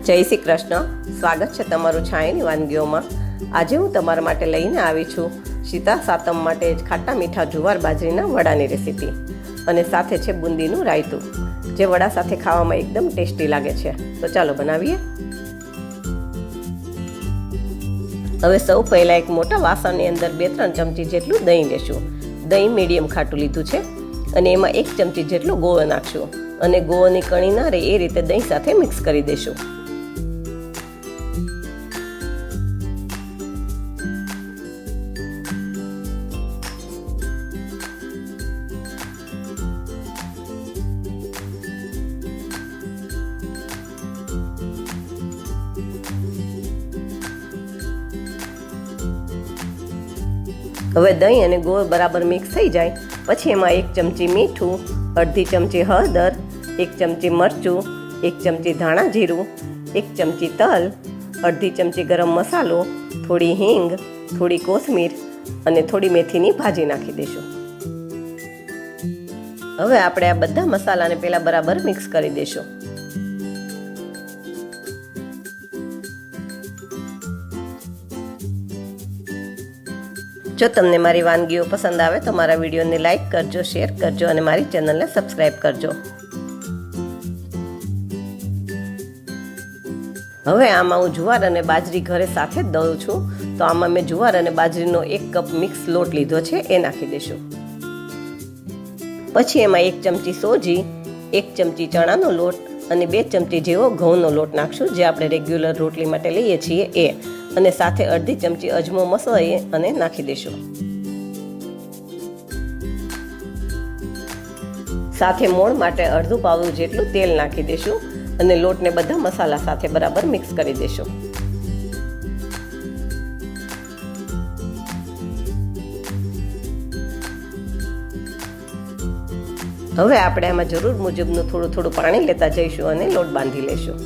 જય શ્રી કૃષ્ણ. સ્વાગત છે તમારું છાયાની વાનગીઓમાં. આજે હું તમારા માટે લઈને આવી છું સીતા સાતમ માટે ખાટા મીઠા જુવાર બાજરીના વડાની રેસીપી, અને સાથે છે બુંદીનું રાયતું, જે વડા સાથે ખાવામાં એકદમ ટેસ્ટી લાગે છે. તો ચાલો બનાવીએ. હવે સૌ પહેલાં એક મોટા વાસણની અંદર 2-3 ચમચી જેટલું દહીં લેશું. દહીં મીડિયમ ખાટું લીધું છે, અને એમાં 1 ચમચી જેટલો ગોળ નાખશું, અને ગોળની કણી ના રહે એ રીતે દહીં સાથે મિક્સ કરી દઈશું. હવે દહીં અને ગોળ બરાબર મિક્સ થઈ જાય પછી એમાં 1 ચમચી મીઠું, અડધી ચમચી હળદર, 1 ચમચી મરચું, 1 ચમચી ધાણા જીરું, 1 ચમચી તલ, અડધી ચમચી ગરમ મસાલો, થોડી હિંગ, થોડી કોથમીર અને થોડી મેથીની ભાજી નાખી દઈશું. હવે આપણે આ બધા મસાલાને પહેલા બરાબર મિક્સ કરી દઈશું. જો તમને મારી વાનગીઓ પસંદ આવે તો મારા વિડીયોને લાઈક કરજો, શેર કરજો અને મારી ચેનલને સબસ્ક્રાઈબ કરજો. હવે આમાં હું જુવાર અને બાજરી ઘરે સાથે જ દળું છું, તો આમાં મેં જુવાર અને બાજરીનો 1 કપ મિક્સ લોટ લીધો છે, એ નાખી દઈશું. પછી એમાં 1 ચમચી સોજી, 1 ચમચી ચણાનો લોટ અને 2 ચમચી જેવો ઘઉંનો લોટ નાખશું, જે આપણે રેગ્યુલર રોટલી માટે લઈએ છીએ એ, અને સાથે અડધી ચમચી અજમો મસળાવી અને નાખી દઈશું. સાથે મોણ માટે અડધું પાવડું જેટલું તેલ નાખી દઈશું, અને લોટને બધા મસાલા સાથે બરાબર મિક્સ કરી દઈશું. હવે આપણે આમાં જરૂર મુજબનું થોડું થોડું પાણી લેતા જઈશું અને લોટ બાંધી લઈશું.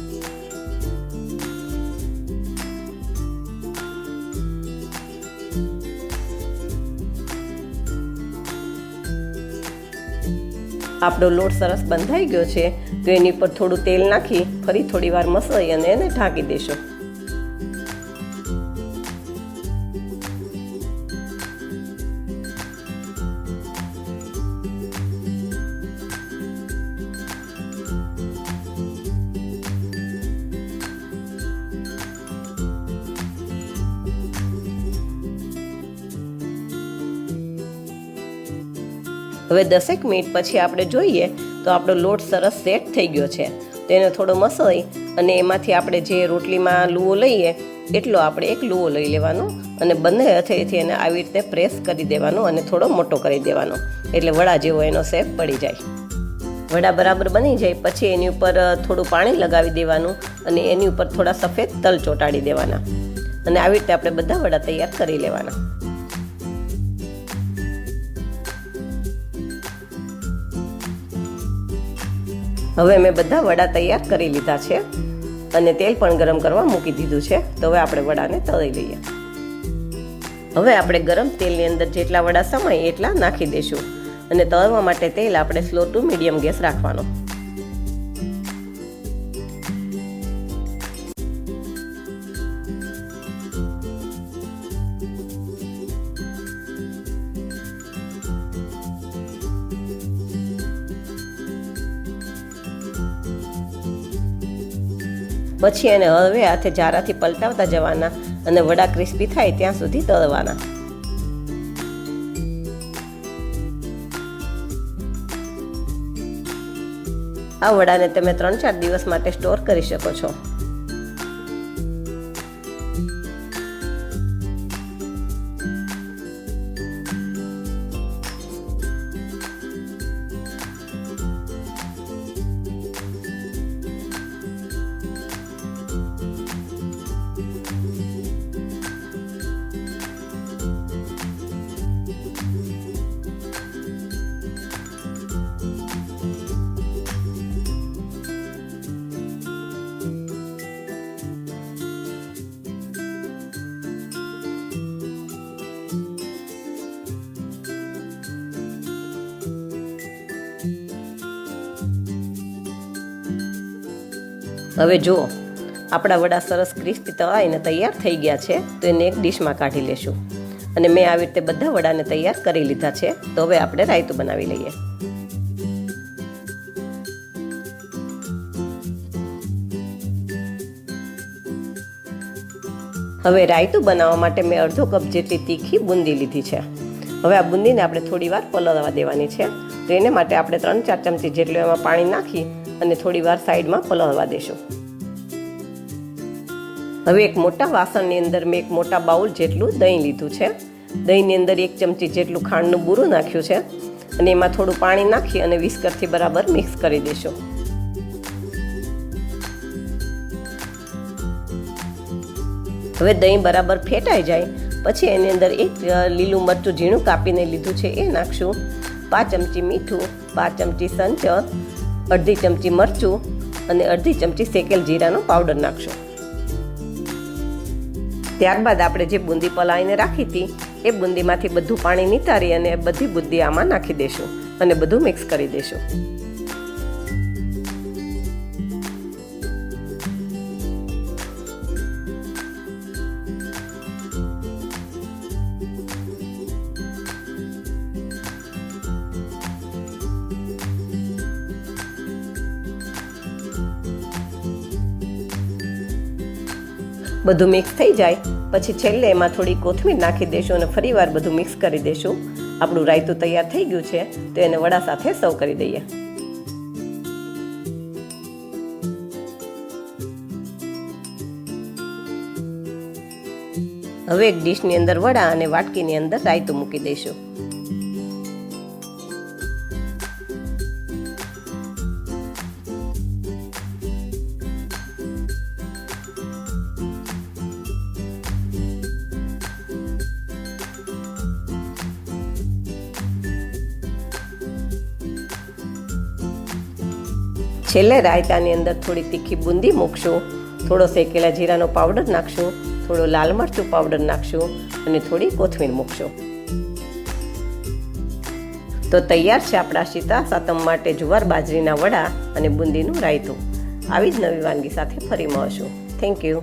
આપણો લોટ સરસ બંધાઈ ગયો છે, તો એની પર થોડું તેલ નાખી ફરી થોડી વાર મસળી અને એને ઢાંકી દઈશું. હવે 10 મિનિટ પછી આપણે જોઈએ તો આપણો લોટ સરસ સેટ થઈ ગયો છે. તેને થોડો મસળી અને એમાંથી આપણે જે રોટલીમાં લુઓ લઈએ એટલો આપણે એક લુઓ લઈ લેવાનો, અને બંને હાથેથી એને આવી રીતે પ્રેસ કરી દેવાનો અને થોડો મોટો કરી દેવાનો, એટલે વડા જેવો એનો શેપ પડી જાય. વડા બરાબર બની જાય પછી એની ઉપર થોડું પાણી લગાવી દેવાનું, અને એની ઉપર થોડા સફેદ તલ ચોંટાડી દેવાના, અને આવી રીતે આપણે બધા વડા તૈયાર કરી લેવાના. હવે મેં બધા વડા તૈયાર કરી લીધા છે, અને તેલ પણ ગરમ કરવા મૂકી દીધું છે. તો હવે આપણે વડાને તળી લઈએ. હવે આપણે ગરમ તેલની અંદર જેટલા વડા સમાય એટલા નાખી દઈશું, અને તળવા માટે તેલ આપણે સ્લો ટુ મીડિયમ ગેસ રાખવાનો. પછી એને હવે હાથે જારાથી પલટાવતા જવાના, અને વડા ક્રિસ્પી થાય ત્યાં સુધી તળવાના. આ વડાને તમે 3-4 દિવસ માટે સ્ટોર કરી શકો છો. હવે જુઓ આપણા વડા સરસ ક્રિસ્પી તળાઈને તૈયાર થઈ ગયા છે. તો એને એક ડીશમાં કાઢી લેશું. અને મેં આવી રીતે બધા વડાને તૈયાર કરી લીધા છે. તો હવે આપણે રાયતું બનાવી લઈએ. હવે રાયતું બનાવવા માટે મેં અડધો કપ જેટલી તીખી બુંદી લીધી છે. હવે આ બુંદીને આપણે થોડી વાર પલળવા દેવાની છે. તો એને માટે આપણે 3-4 ચમચી જેટલું એમાં પાણી નાખી અને થોડી વાર સાઈડમાં પલળવા દેશું. હવે એક મોટા વાસણની અંદર મેં એક મોટા બાઉલ જેટલું દહીં લીધું છે. દહીંની અંદર 1 ચમચી જેટલું ખાંડનું બૂરું નાખ્યું છે અને એમાં થોડું પાણી નાખી અને વિસ્કરથી બરાબર મિક્સ કરી દેશું. હવે દહીં બરાબર ફેટાઈ જાય પછી એની અંદર 1 લીલું મરચું ઝીણું કાપીને લીધું છે એ નાખશું. 5 ચમચી મીઠું, 5 ચમચી સંચર, અડધી ચમચી મરચું અને અડધી ચમચી શેકેલ જીરાનો પાવડર નાખશું. ત્યારબાદ આપણે જે બુંદી પલાળીને રાખી હતી એ બુંદીમાંથી બધું પાણી નિતારી અને બધી બુંદી આમાં નાખી દેશું અને બધું મિક્સ કરી દેશું. બધું મિક્સ થઈ જાય પછી છેલ્લે એમાં થોડી કોથમીર નાખી દેશું અને ફરીવાર બધું મિક્સ કરી દેશું. આપણું રાયતું તૈયાર થઈ ગયું છે. તો એને વડા સાથે સર્વ કરી દઈએ. હવે એક ડીશની અંદર વડા અને વાટકીની અંદર રાયતું મૂકી દઈશું. છેલ્લે રાયતાની અંદર થોડી તીખી બુંદી મૂકશું, થોડો શેકેલા જીરાનો પાવડર નાખશું, થોડો લાલ મરચું પાવડર નાખશું અને થોડી કોથમીર મૂકશું. તો તૈયાર છે આપણા શીતળા સાતમ માટે જુવાર બાજરીના વડા અને બુંદીનું રાયતું. આવી જ નવી વાનગી સાથે ફરી મળશું. Thank you.